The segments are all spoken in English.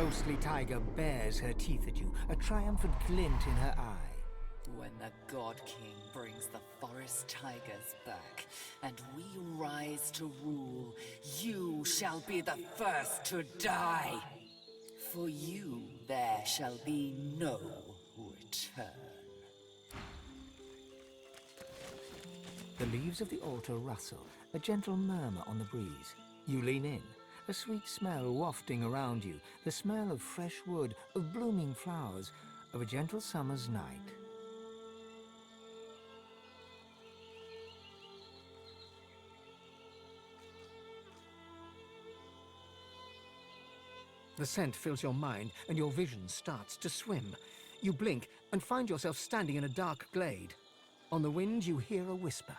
ghostly tiger bares her teeth at you, a triumphant glint in her eye. When the God King brings the forest tigers back, and we rise to rule, you shall be the first to die. For you there shall be no return. The leaves of the altar rustle, a gentle murmur on the breeze. You lean in, a sweet smell wafting around you, the smell of fresh wood, of blooming flowers, of a gentle summer's night. The scent fills your mind, and your vision starts to swim. You blink and find yourself standing in a dark glade. On the wind, you hear a whisper.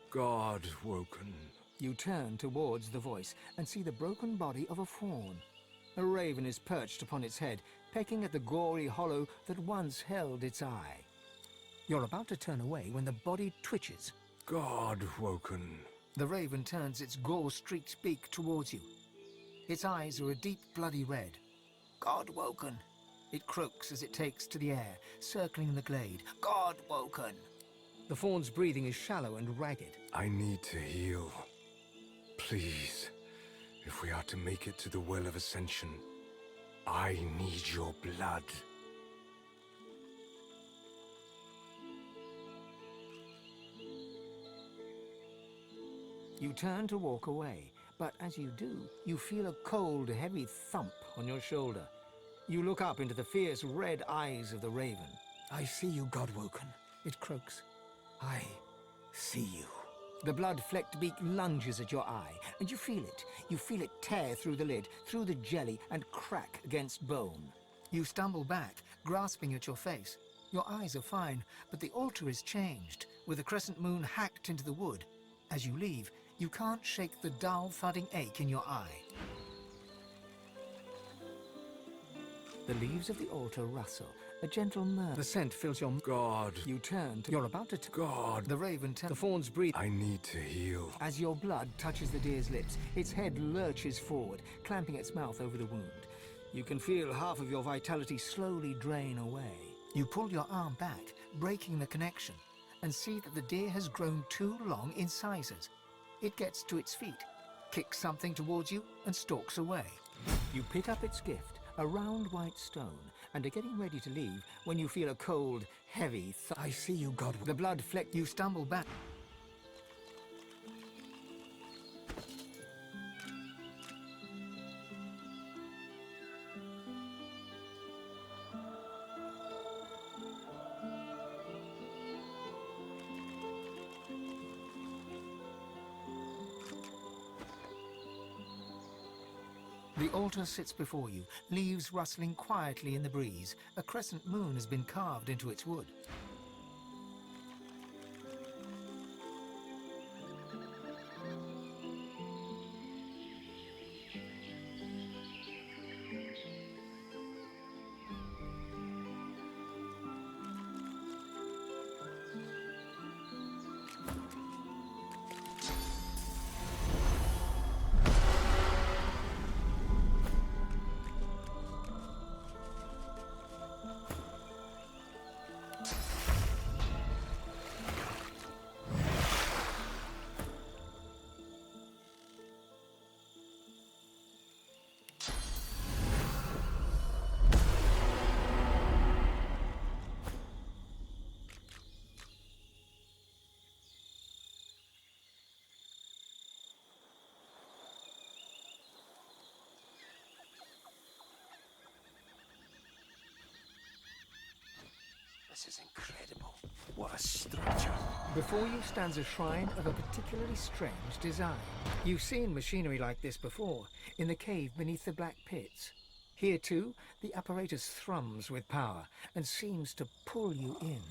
God woken. You turn towards the voice and see the broken body of a fawn. A raven is perched upon its head, pecking at the gory hollow that once held its eye. You're about to turn away when the body twitches. God woken. The raven turns its gore-streaked beak towards you. Its eyes are a deep bloody red. God woken. It croaks as it takes to the air, circling the glade. God woken. The fawn's breathing is shallow and ragged. I need to heal. Please, if we are to make it to the Well of Ascension, I need your blood. You turn to walk away, but as you do, you feel a cold, heavy thump on your shoulder. You look up into the fierce red eyes of the raven. I see you, God-woken, it croaks. I see you. The blood-flecked beak lunges at your eye, and you feel it. You feel it tear through the lid, through the jelly, and crack against bone. You stumble back, grasping at your face. Your eyes are fine, but the altar is changed, with the crescent moon hacked into the wood. As you leave, you can't shake the dull, thudding ache in your eye. The leaves of the altar rustle, a gentle murmur. The scent fills your... God. You turn to... You're about to... God. The raven turns... The fawn's breath... I need to heal. As your blood touches the deer's lips, its head lurches forward, clamping its mouth over the wound. You can feel half of your vitality slowly drain away. You pull your arm back, breaking the connection, and see that the deer has grown too long in sizes. It gets to its feet, kicks something towards you, and stalks away. You pick up its gift, a round white stone, and are getting ready to leave when you feel a cold, heavy I see you, God. The blood fleck. You stumble back. The altar sits before you, leaves rustling quietly in the breeze. A crescent moon has been carved into its wood. This is incredible. What a structure. Before you stands a shrine of a particularly strange design. You've seen machinery like this before, in the cave beneath the black pits. Here too, the apparatus thrums with power and seems to pull you in.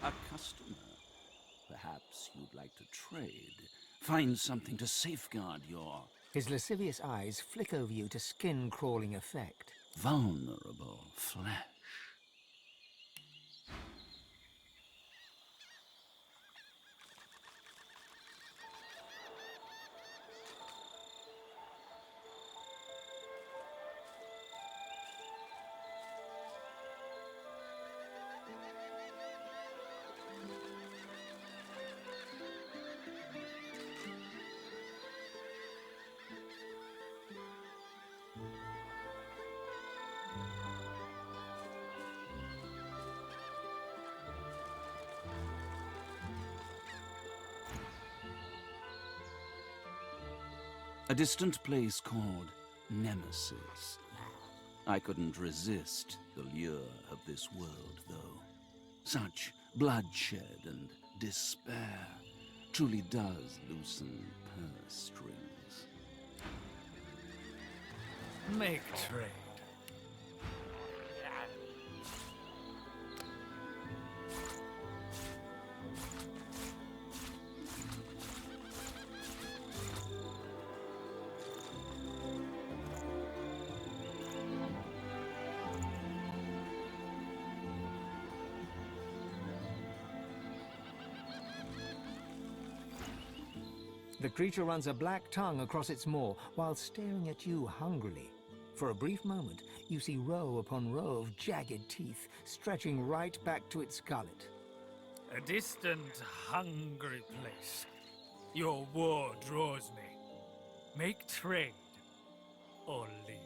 A customer. Perhaps you'd like to trade. Find something to safeguard your... His lascivious eyes flick over you to skin-crawling effect. vulnerable flesh. A distant place called Nemesis. I couldn't resist the lure of this world, though. Such bloodshed and despair truly does loosen purse strings. Make trade. The creature runs a black tongue across its maw while staring at you hungrily. For a brief moment, you see row upon row of jagged teeth stretching right back to its gullet. A distant, hungry place. Your war draws me. Make trade, or leave.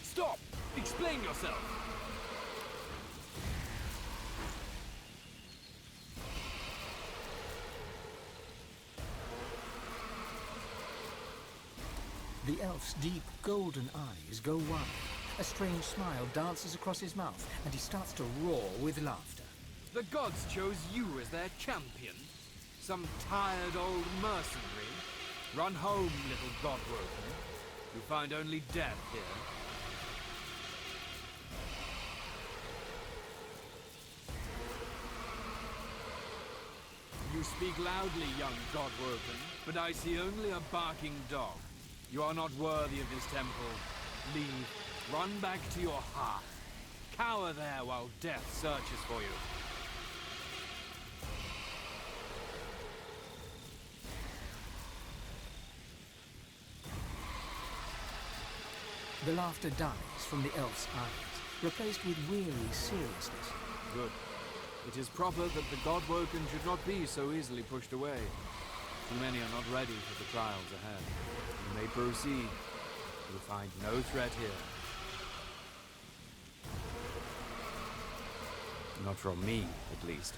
Stop! Explain yourself! The elf's deep golden eyes go wide. A strange smile dances across his mouth, and he starts to roar with laughter. The gods chose you as their champion? Some tired old mercenary? Run home, little godwoken. You find only death here. You speak loudly, young godwoken, but I see only a barking dog. You are not worthy of this temple. Leave. Run back to your hearth. Cower there while death searches for you. The laughter dies from the elf's eyes, replaced with weary seriousness. Good. It is proper that the godwoken should not be so easily pushed away. Too many are not ready for the trials ahead. You may proceed. You will find no threat here. Not from me, at least.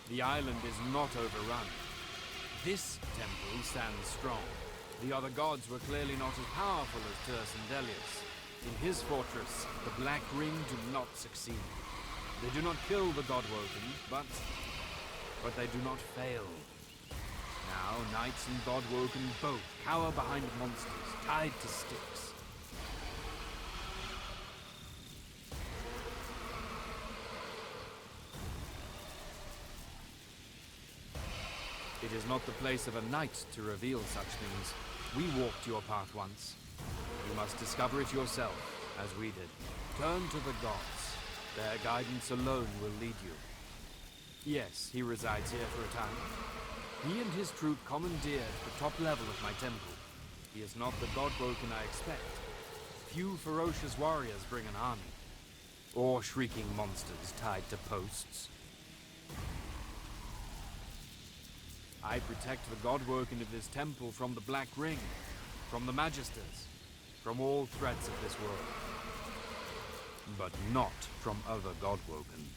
The island is not overrun. This temple stands strong. The other gods were clearly not as powerful as Delius. In his fortress, the Black Ring do not succeed. They do not kill the Godwoken, but they do not fail. Now, Knights and Godwoken both cower behind monsters, tied to sticks. It is not the place of a knight to reveal such things. We walked your path once. You must discover it yourself, as we did. Turn to the gods. Their guidance alone will lead you. Yes, he resides here for a time. He and his troop commandeered the top level of my temple. He is not the Godwoken I expect. Few ferocious warriors bring an army. Or shrieking monsters tied to posts. I protect the Godwoken of this temple from the Black Ring, from the Magisters, from all threats of this world. But not from other Godwoken.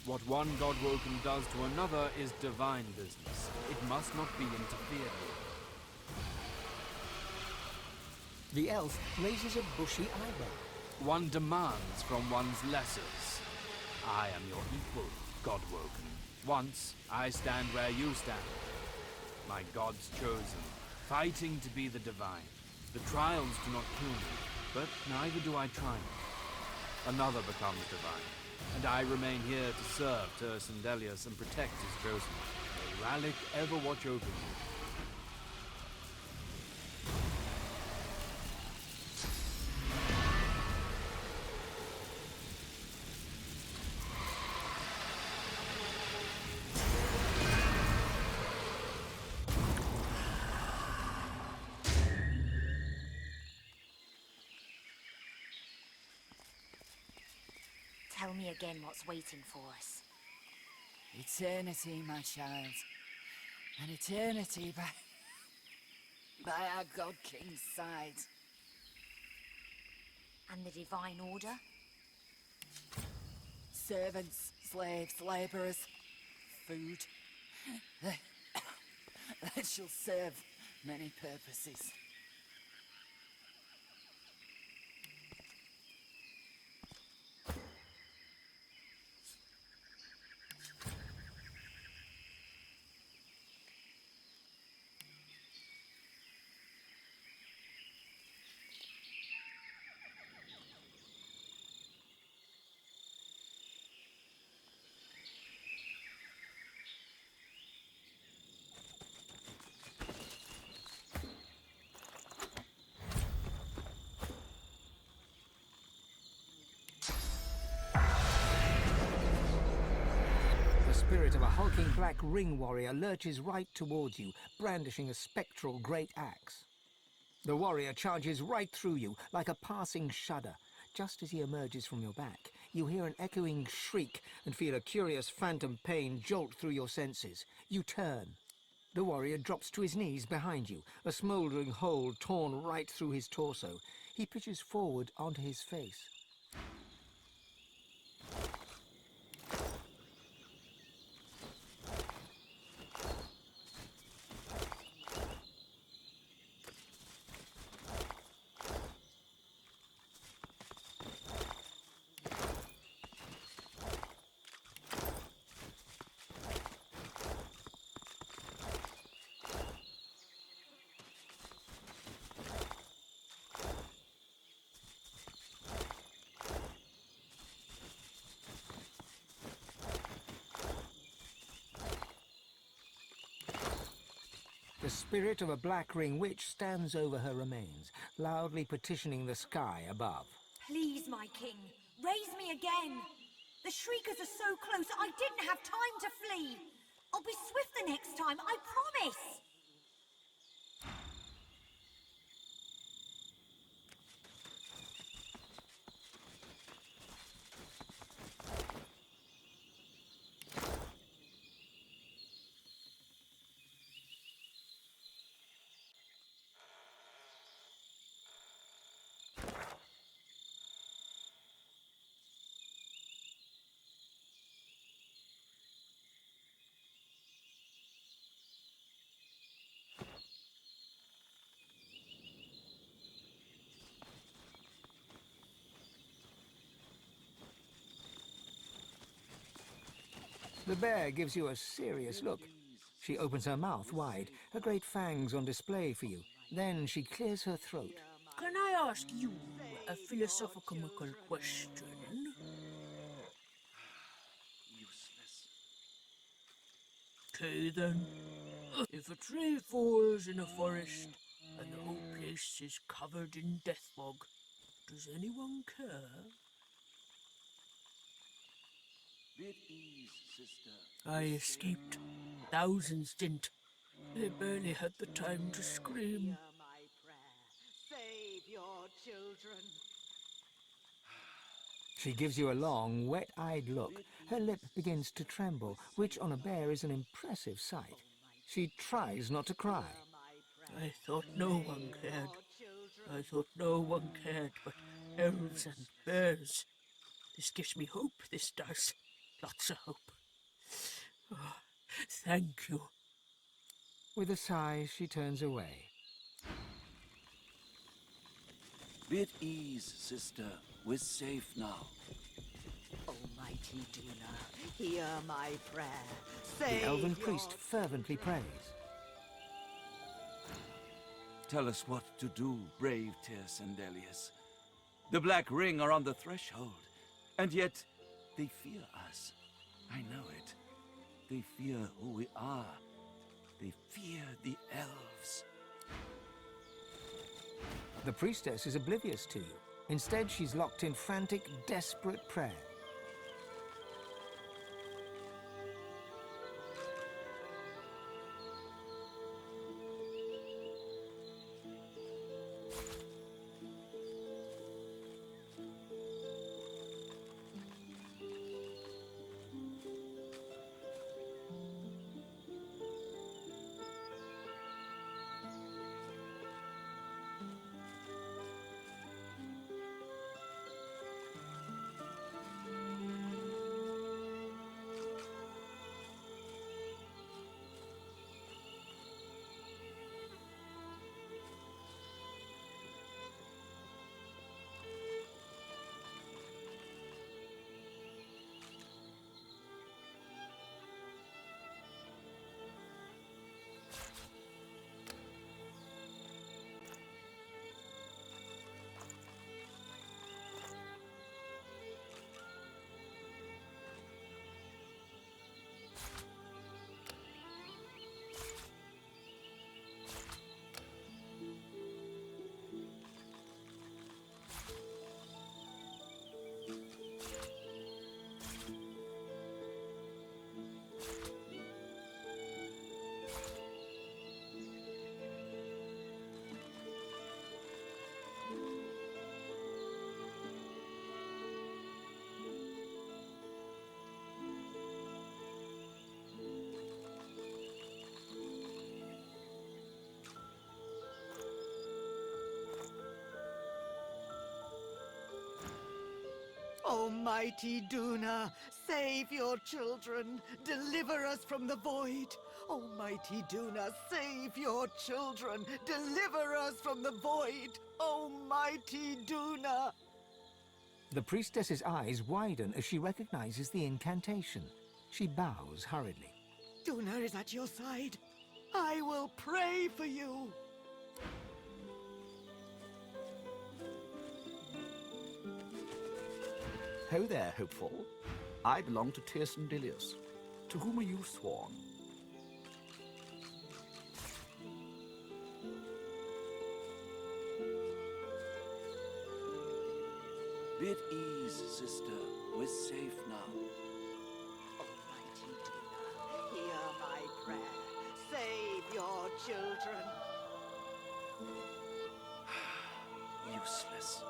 What one Godwoken does to another is divine business. It must not be interfered with. The elf raises a bushy eyebrow. One demands from one's lessers. I am your equal, Godwoken. Once, I stand where you stand. My gods chosen, fighting to be the divine. The trials do not kill me, but neither do I triumph. Another becomes divine, and I remain here to serve Delius and protect his chosen. May Ralik ever watch over you. Tell me again what's waiting for us. Eternity, my child. An eternity by our God King's side. And the Divine Order? Servants, slaves, laborers, food. That shall serve many purposes. The spirit of a hulking black ring warrior lurches right towards you, brandishing a spectral great axe. The warrior charges right through you, like a passing shudder. Just as he emerges from your back, you hear an echoing shriek and feel a curious phantom pain jolt through your senses. You turn. The warrior drops to his knees behind you, a smouldering hole torn right through his torso. He pitches forward onto his face. The spirit of a black ring witch stands over her remains, loudly petitioning the sky above. Please, my king, raise me again. The Shriekers are so close, I didn't have time to flee. I'll be swift the next time, I promise. The bear gives you a serious look. She opens her mouth wide, her great fangs on display for you. Then she clears her throat. Can I ask you a philosophical question? Useless. Okay then. If a tree falls in a forest and the whole place is covered in death fog, does anyone care? Be at ease, sister. I escaped. Thousands didn't. They barely had the time to scream. Hear my prayer. Save your children. She gives you a long, wet-eyed look. Her lip begins to tremble, which on a bear is an impressive sight. She tries not to cry. I thought no one cared. I thought no one cared but elves and bears. This gives me hope, this does. Lots of hope. Oh, thank you. With a sigh, she turns away. Be at ease, sister. We're safe now. Almighty Duna, hear my prayer. The Save elven your priest fervently prays. Tell us what to do, brave Tersendelius. The Black Ring are on the threshold, and yet they fear us. I know it. They fear who we are. They fear the elves. The priestess is oblivious to you. Instead, she's locked in frantic, desperate prayer. Almighty Duna, save your children. Deliver us from the void. Almighty Duna, save your children. Deliver us from the void. Almighty Duna. The priestess's eyes widen as she recognizes the incantation. She bows hurriedly. Duna is at your side. I will pray for you. Ho there, hopeful. I belong to Tersendelius. To whom are you sworn? Be at ease, sister. We're safe now. Almighty Duna, hear my prayer. Save your children. Useless.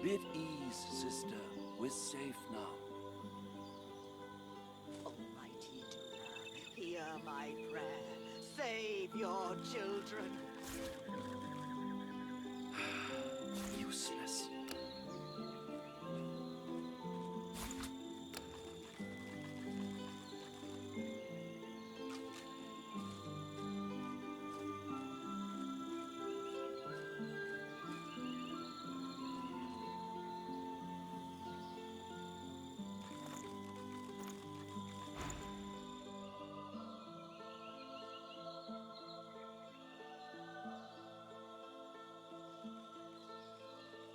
Be at ease, sister. We're safe now. Almighty Duna, hear my prayer. Save your children. Useless.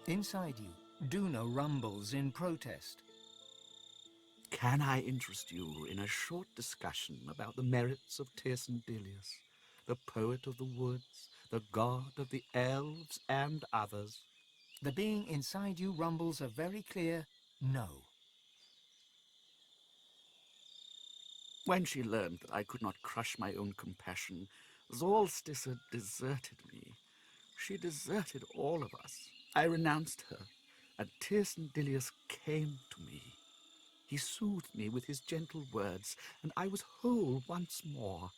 Inside you, Duna rumbles in protest. Can I interest you in a short discussion about the merits of Tirsen Dilius, the poet of the woods, the god of the elves, and others? The being inside you rumbles a very clear no. When she learned that I could not crush my own compassion, Zolstissa deserted me. She deserted all of us. I renounced her, and Tirsen Dilius came to me. He soothed me with his gentle words, and I was whole once more.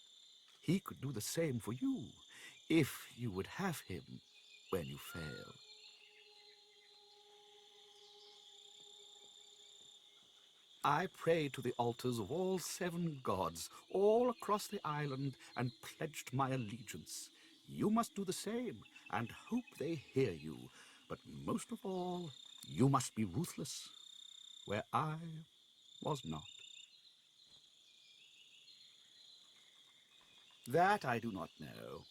He could do the same for you, if you would have him when you fail. I prayed to the altars of all 7 gods, all across the island, and pledged my allegiance. You must do the same, and hope they hear you. But most of all, you must be ruthless, where I was not. That I do not know.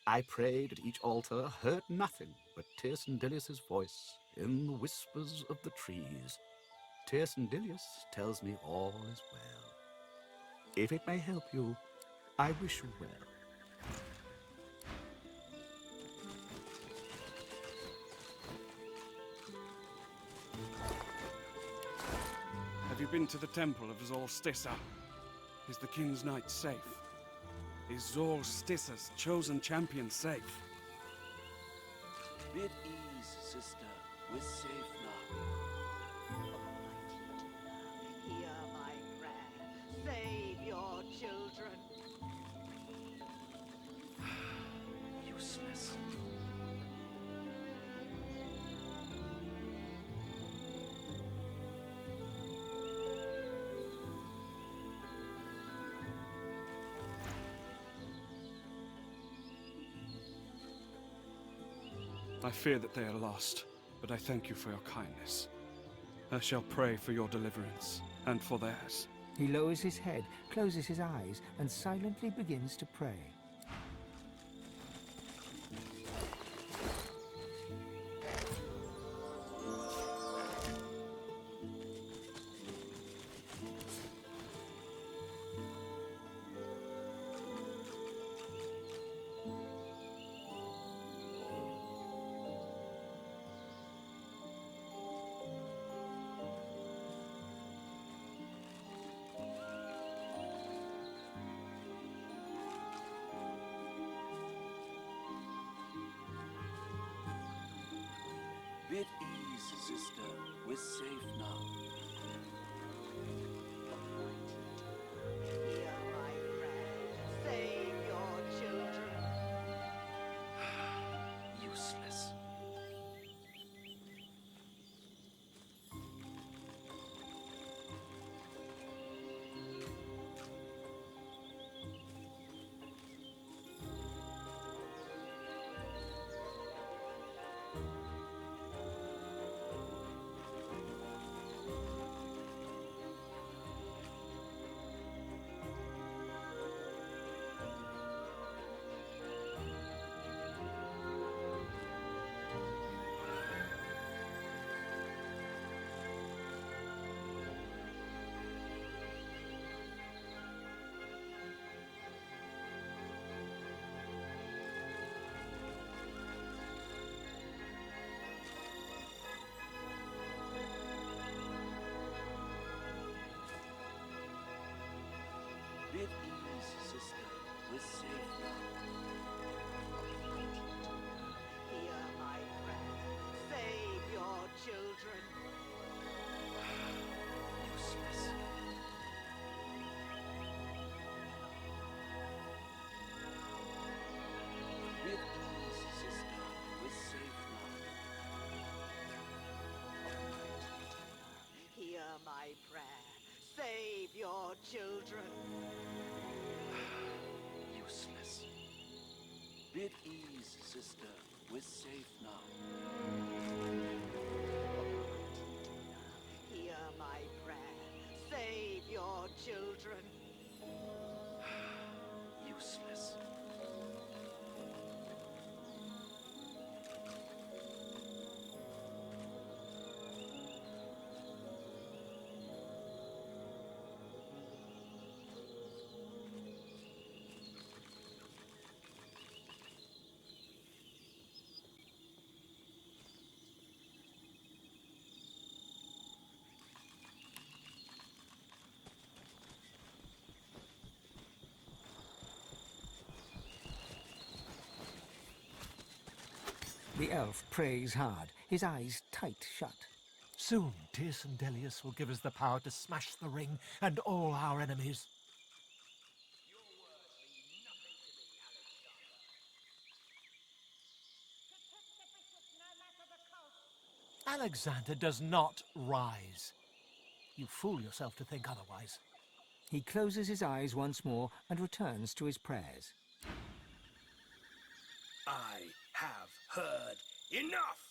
I prayed at each altar, heard nothing but Tirsen Dilius' voice in the whispers of the trees. Tirsen Dilius tells me all is well. If it may help you, I wish you well. Have you been to the temple of Zolstissa? Is the King's Knight safe? Is Zolstissa's chosen champion safe? Bid ease, sister. We're safe now. Hear my prayer. Save your children. Useless. I fear that they are lost, but I thank you for your kindness. I shall pray for your deliverance, and for theirs. He lowers his head, closes his eyes, and silently begins to pray. Bid ease, sister. We're safe now. Hear my prayer. Save your children. Useless. children. Useless. Be at ease, sister. We're safe now. Hear my prayer. Save your children. Useless. The elf prays hard, his eyes tight shut. Soon, Tis and Delius will give us the power to smash the ring and all our enemies. Alexander does not rise. You fool yourself to think otherwise. He closes his eyes once more and returns to his prayers. I have heard enough!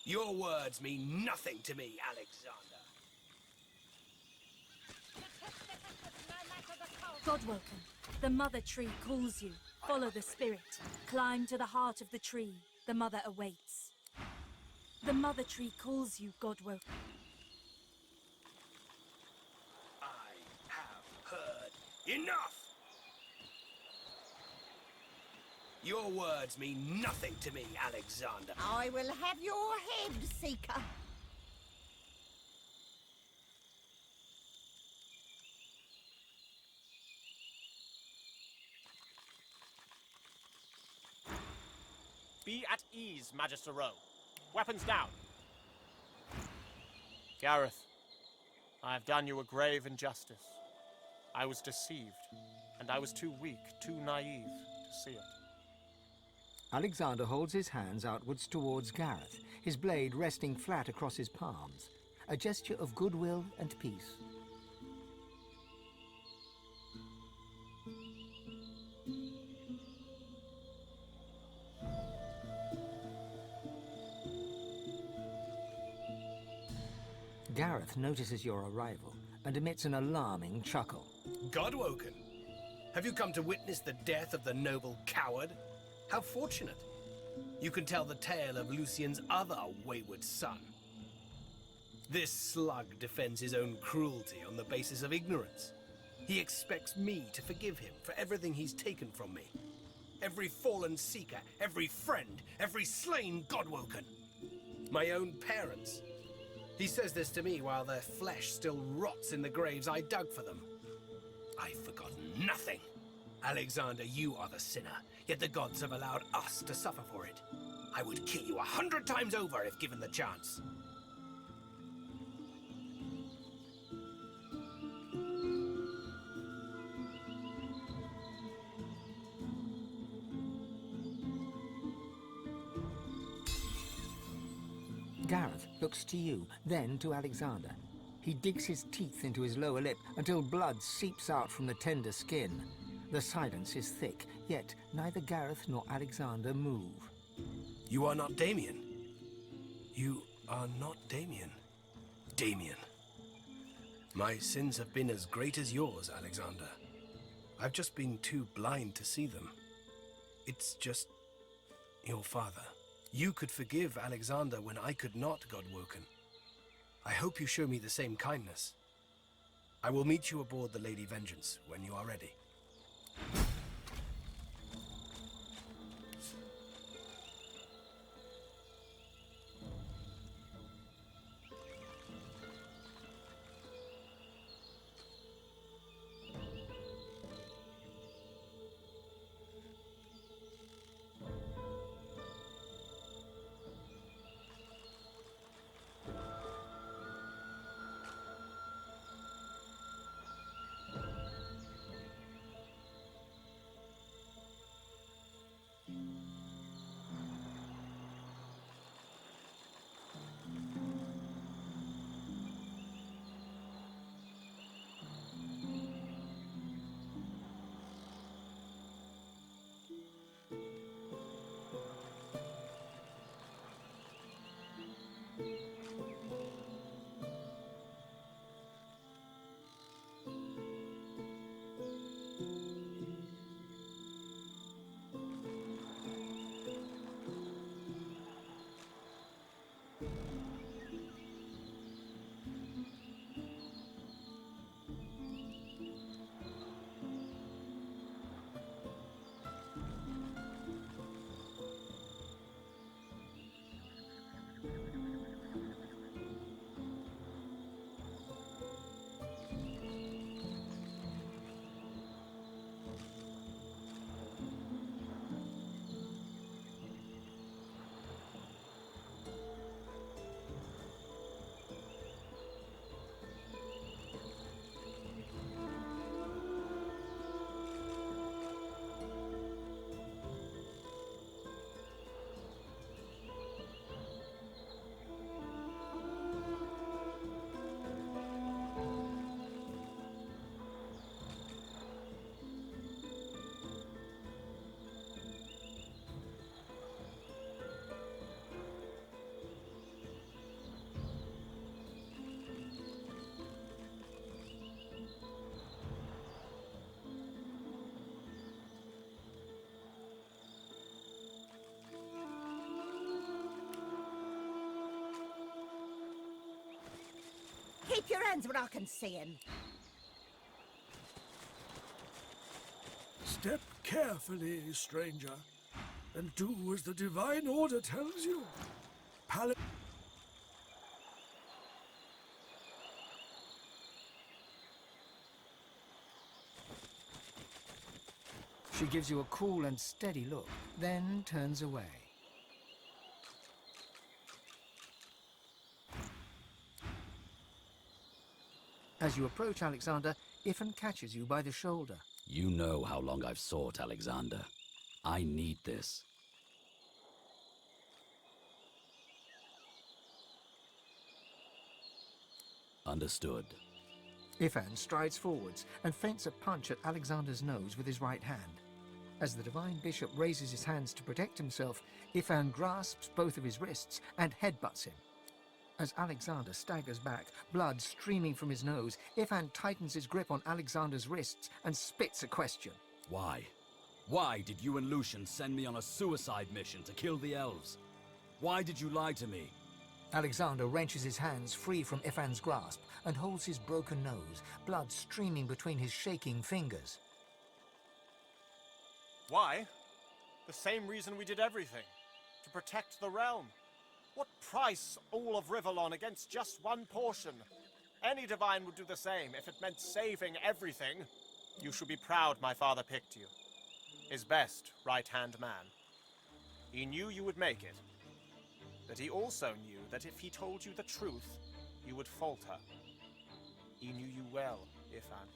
Your words mean nothing to me, Alexander. Godwoken, the mother tree calls you. Follow the spirit. Climb to the heart of the tree. The mother awaits. The mother tree calls you, Godwoken. I have heard enough! Your words mean nothing to me, Alexander. I will have your head, Seeker. Be at ease, Magister Rowe. Weapons down. Gareth, I have done you a grave injustice. I was deceived, and I was too weak, too naive to see it. Alexander holds his hands outwards towards Gareth, his blade resting flat across his palms, a gesture of goodwill and peace. Gareth notices your arrival and emits an alarming chuckle. Godwoken, have you come to witness the death of the noble coward? How fortunate. You can tell the tale of Lucien's other wayward son. This slug defends his own cruelty on the basis of ignorance. He expects me to forgive him for everything he's taken from me. Every fallen seeker, every friend, every slain Godwoken. My own parents. He says this to me while their flesh still rots in the graves I dug for them. I've forgotten nothing. Alexander, you are the sinner, yet the gods have allowed us to suffer for it. I would kill you 100 times over if given the chance. Gareth looks to you, then to Alexander. He digs his teeth into his lower lip until blood seeps out from the tender skin. The silence is thick, yet neither Gareth nor Alexander move. You are not Damien. You are not Damien. Damien. My sins have been as great as yours, Alexander. I've just been too blind to see them. It's just your father. You could forgive Alexander when I could not, Godwoken. I hope you show me the same kindness. I will meet you aboard the Lady Vengeance when you are ready. Keep your hands where I can see him. Step carefully, stranger, and do as the divine order tells you. She gives you a cool and steady look, then turns away. As you approach Alexander, Ifan catches you by the shoulder. You know how long I've sought Alexander. I need this. Understood. Ifan strides forwards and feints a punch at Alexander's nose with his right hand. As the Divine Bishop raises his hands to protect himself, Ifan grasps both of his wrists and headbutts him. As Alexander staggers back, blood streaming from his nose, Ifan tightens his grip on Alexander's wrists and spits a question. Why? Why did you and Lucian send me on a suicide mission to kill the elves? Why did you lie to me? Alexander wrenches his hands free from Ifan's grasp and holds his broken nose, blood streaming between his shaking fingers. Why? The same reason we did everything. To protect the realm. What price all of Rivellon against just one portion? Any divine would do the same if it meant saving everything. You should be proud my father picked you. His best right-hand man. He knew you would make it. But he also knew that if he told you the truth, you would falter. He knew you well, Ifan.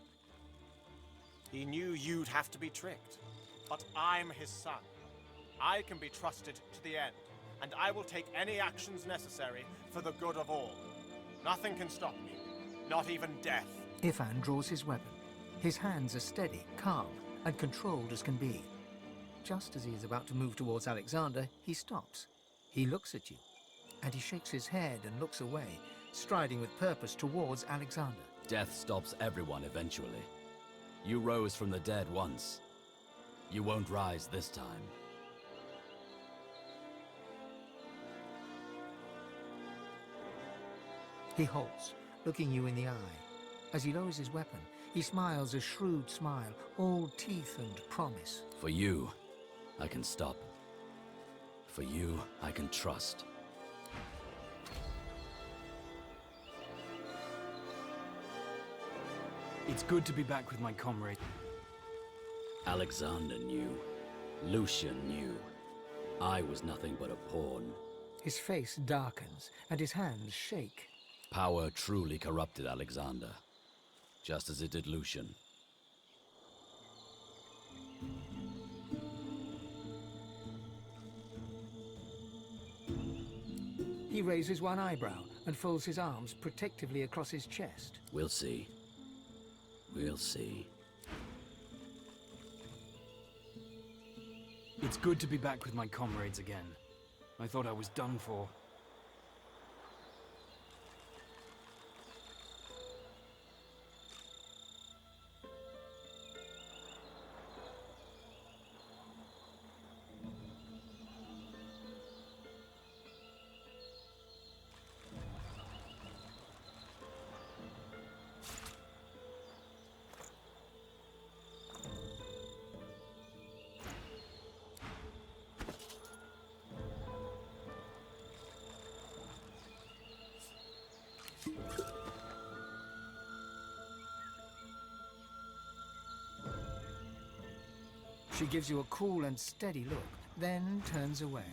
He knew you'd have to be tricked. But I'm his son. I can be trusted to the end, and I will take any actions necessary for the good of all. Nothing can stop me, not even death. Ifan draws his weapon. His hands are steady, calm, and controlled as can be. Just as he is about to move towards Alexander, he stops. He looks at you, and he shakes his head and looks away, striding with purpose towards Alexander. Death stops everyone eventually. You rose from the dead once. You won't rise this time. He halts, looking you in the eye. As he lowers his weapon, he smiles a shrewd smile, all teeth and promise. For you, I can stop. For you, I can trust. It's good to be back with my comrade. Alexander knew. Lucian knew. I was nothing but a pawn. His face darkens, and his hands shake. Power truly corrupted Alexander, just as it did Lucian. He raises one eyebrow and folds his arms protectively across his chest. We'll see. We'll see. It's good to be back with my comrades again. I thought I was done for. She gives you a cool and steady look, then turns away.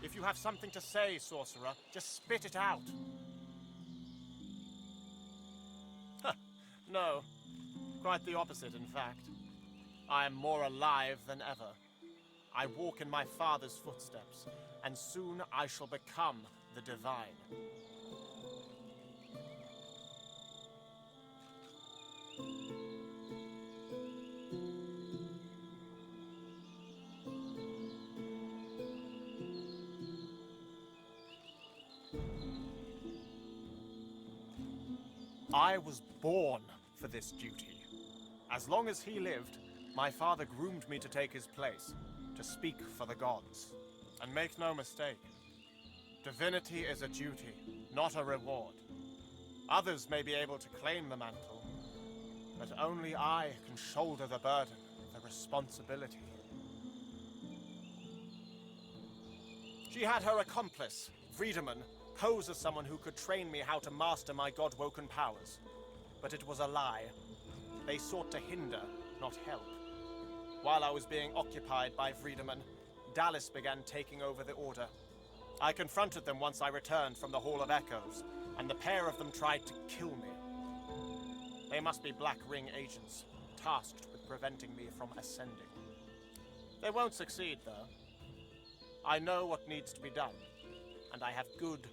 If you have something to say, sorcerer, just spit it out. No, quite the opposite, in fact. I am more alive than ever. I walk in my father's footsteps, and soon I shall become the divine. I was born for this duty. As long as he lived, my father groomed me to take his place, to speak for the gods. And make no mistake, divinity is a duty, not a reward. Others may be able to claim the mantle, but only I can shoulder the burden, the responsibility. She had her accomplice, Friedemann, pose as someone who could train me how to master my God-woken powers. But it was a lie. They sought to hinder, not help. While I was being occupied by Friedemann, Dallas began taking over the Order. I confronted them once I returned from the Hall of Echoes, and the pair of them tried to kill me. They must be Black Ring agents, tasked with preventing me from ascending. They won't succeed, though. I know what needs to be done, and I have good,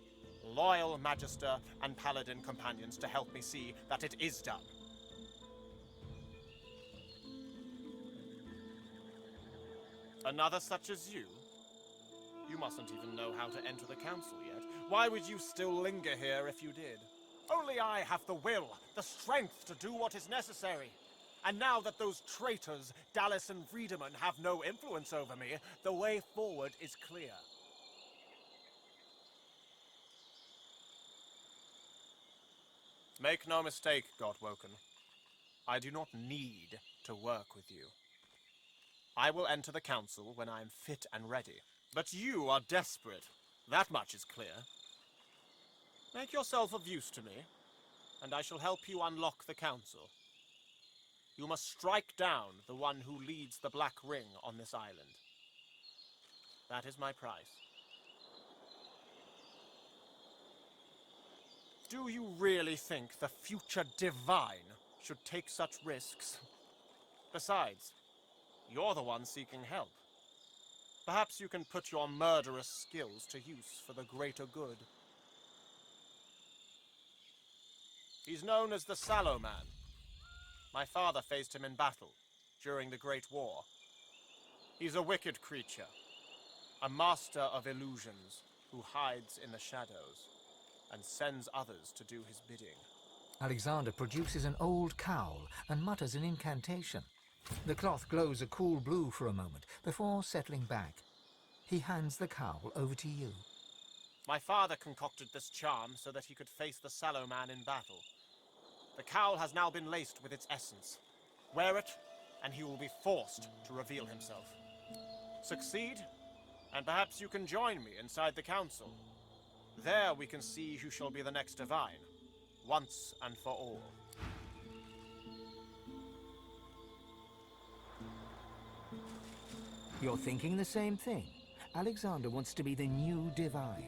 loyal Magister and Paladin companions to help me see that it is done. Another such as you? You mustn't even know how to enter the council yet. Why would you still linger here if you did? Only I have the will, the strength to do what is necessary. And now that those traitors, Dallas and Friedemann, have no influence over me, the way forward is clear. Make no mistake, Godwoken. I do not need to work with you. I will enter the council when I am fit and ready. But you are desperate. That much is clear. Make yourself of use to me, and I shall help you unlock the council. You must strike down the one who leads the Black Ring on this island. That is my price. Do you really think the future Divine should take such risks? Besides, you're the one seeking help. Perhaps you can put your murderous skills to use for the greater good. He's known as the Sallow Man. My father faced him in battle during the Great War. He's a wicked creature, a master of illusions who hides in the shadows and sends others to do his bidding. Alexander produces an old cowl and mutters an incantation. The cloth glows a cool blue for a moment before settling back. He hands the cowl over to you. My father concocted this charm so that he could face the Sallow Man in battle. The cowl has now been laced with its essence. Wear it, and he will be forced to reveal himself. Succeed, and perhaps you can join me inside the council. There we can see who shall be the next Divine, once and for all. You're thinking the same thing. Alexander wants to be the new Divine.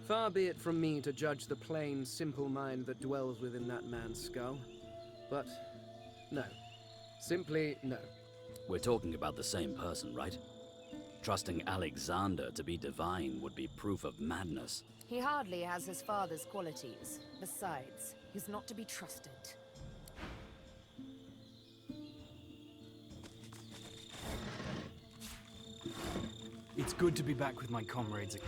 Far be it from me to judge the plain, simple mind that dwells within that man's skull. But no. Simply no. We're talking about the same person, right? Trusting Alexander to be divine would be proof of madness. He hardly has his father's qualities. Besides, he's not to be trusted. It's good to be back with my comrades again.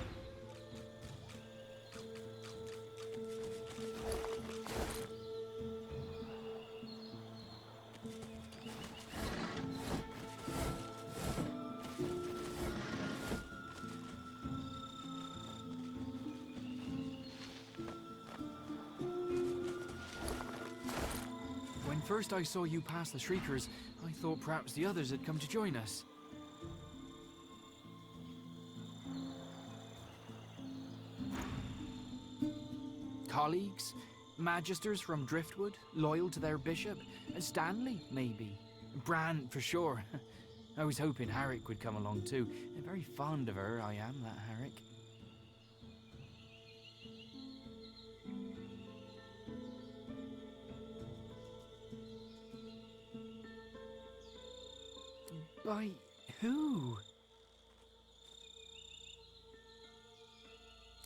When first I saw you pass the Shriekers, I thought perhaps the others had come to join us. Colleagues? Magisters from Driftwood, loyal to their bishop? Stanley, maybe? Bran, for sure. I was hoping Harrick would come along too. I'm very fond of her, I am, that Harrick. By who?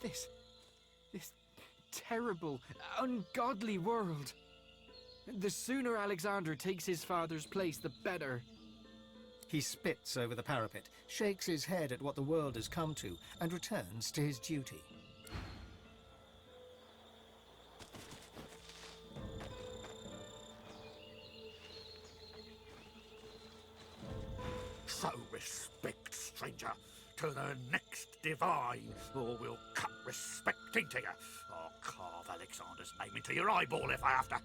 This terrible, ungodly world. The sooner Alexander takes his father's place, the better. He spits over the parapet, shakes his head at what the world has come to, and returns to his duty. Show respect, stranger. to the next divine, or we'll cut respect into you, or carve Alexander's name into your eyeball if I have to.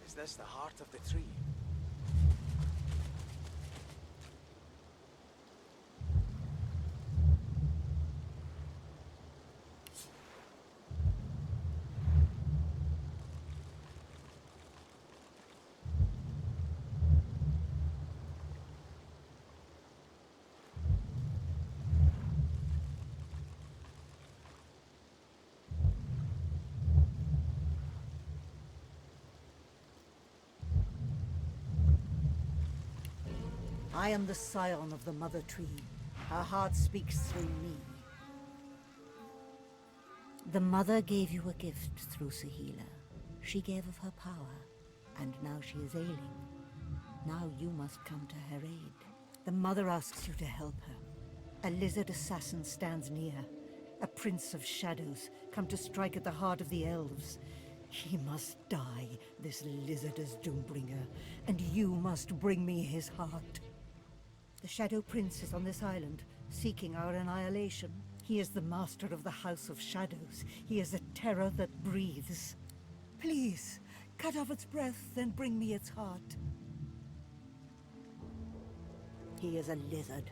Is this the heart of the tree? I am the scion of the Mother Tree. Her heart speaks through me. The Mother gave you a gift through Sahila. She gave of her power, and now she is ailing. Now you must come to her aid. The Mother asks you to help her. A lizard assassin stands near. A prince of shadows, come to strike at the heart of the elves. He must die, this lizard as Doombringer, and you must bring me his heart. The Shadow Prince is on this island, seeking our annihilation. He is the master of the House of Shadows. He is a terror that breathes. Please, cut off its breath, then bring me its heart. He is a lizard.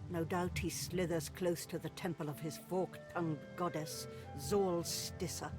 No doubt he slithers close to the temple of his fork-tongued goddess, Zol Stissa.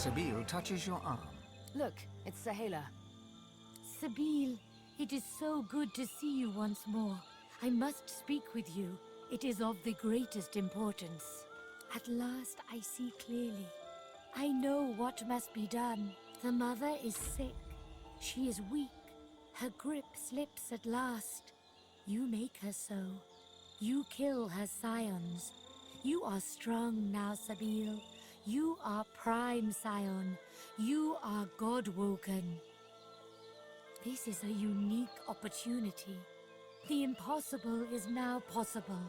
Sabine touches your arm. Look, it's Sahela. Sabil, it is so good to see you once more. I must speak with you. It is of the greatest importance. At last I see clearly. I know what must be done. The mother is sick. She is weak. Her grip slips at last. You make her so. You kill her scions. You are strong now, Sabil. You are prime scion. You are God-woken. This is a unique opportunity. The impossible is now possible.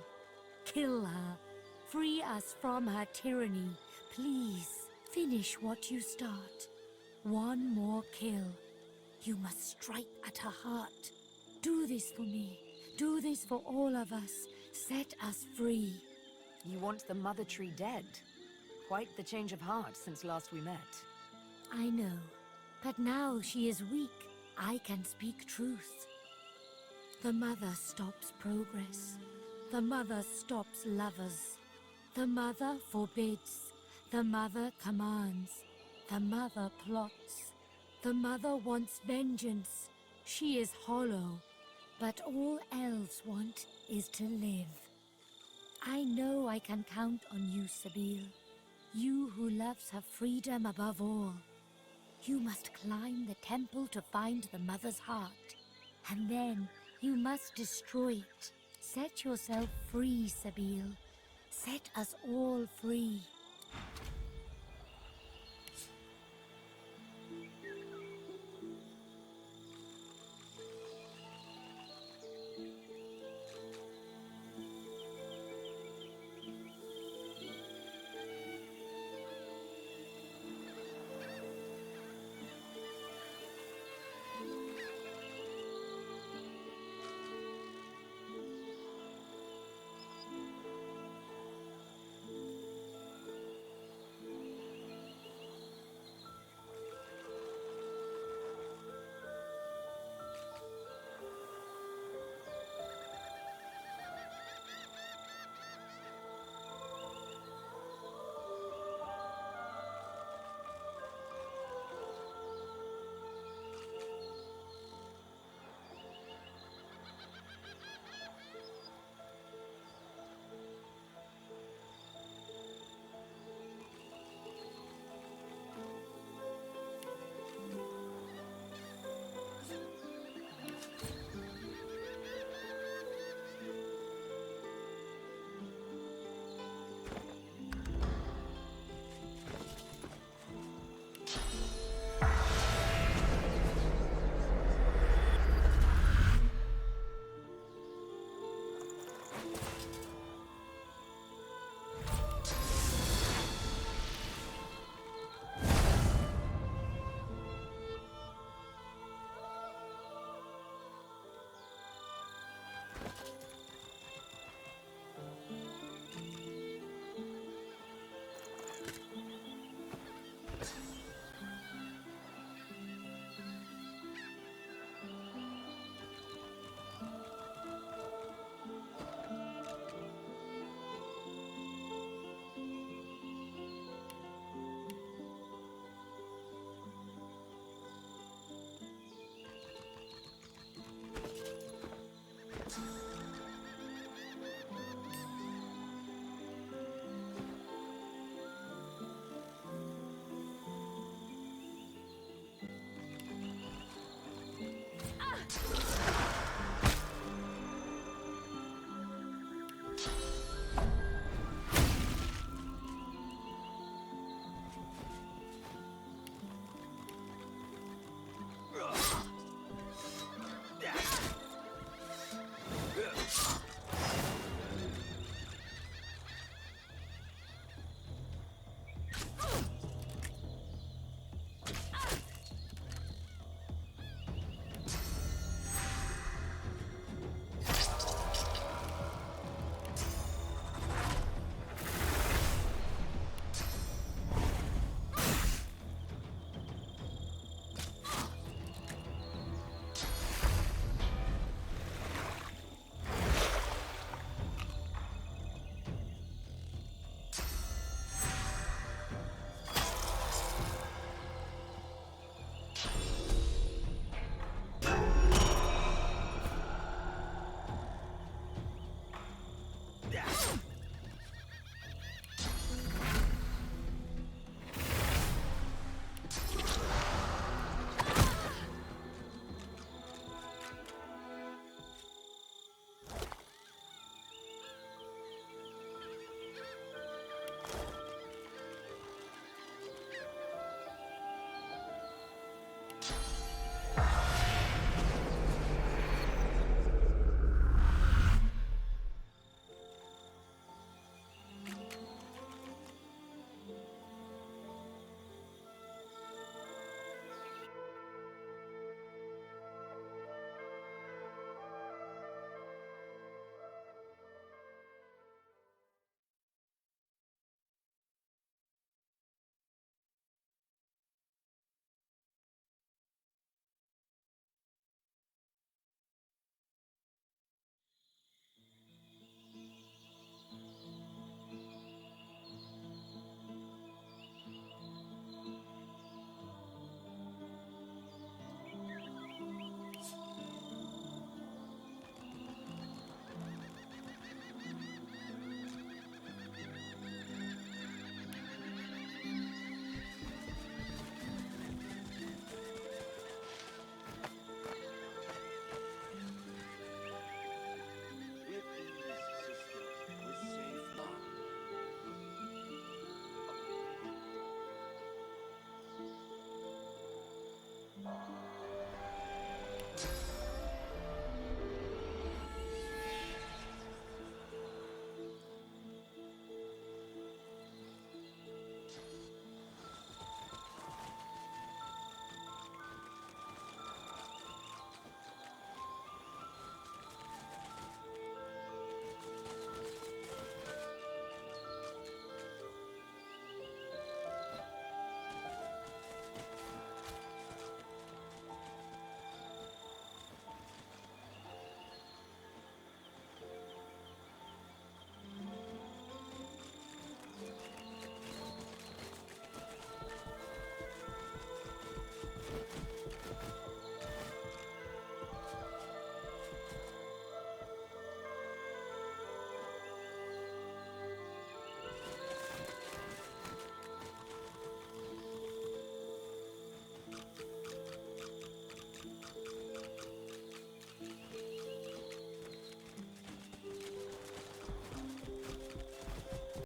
Kill her. Free us from her tyranny. Please, finish what you start. One more kill. You must strike at her heart. Do this for me. Do this for all of us. Set us free. You want the Mother Tree dead? Quite the change of heart since last we met. I know. But now she is weak. I can speak truth. The mother stops progress. The mother stops lovers. The mother forbids. The mother commands. The mother plots. The mother wants vengeance. She is hollow. But all elves want is to live. I know I can count on you, Sabil. You who loves her freedom above all. You must climb the temple to find the mother's heart. And then you must destroy it. Set yourself free, Sabil. Set us all free.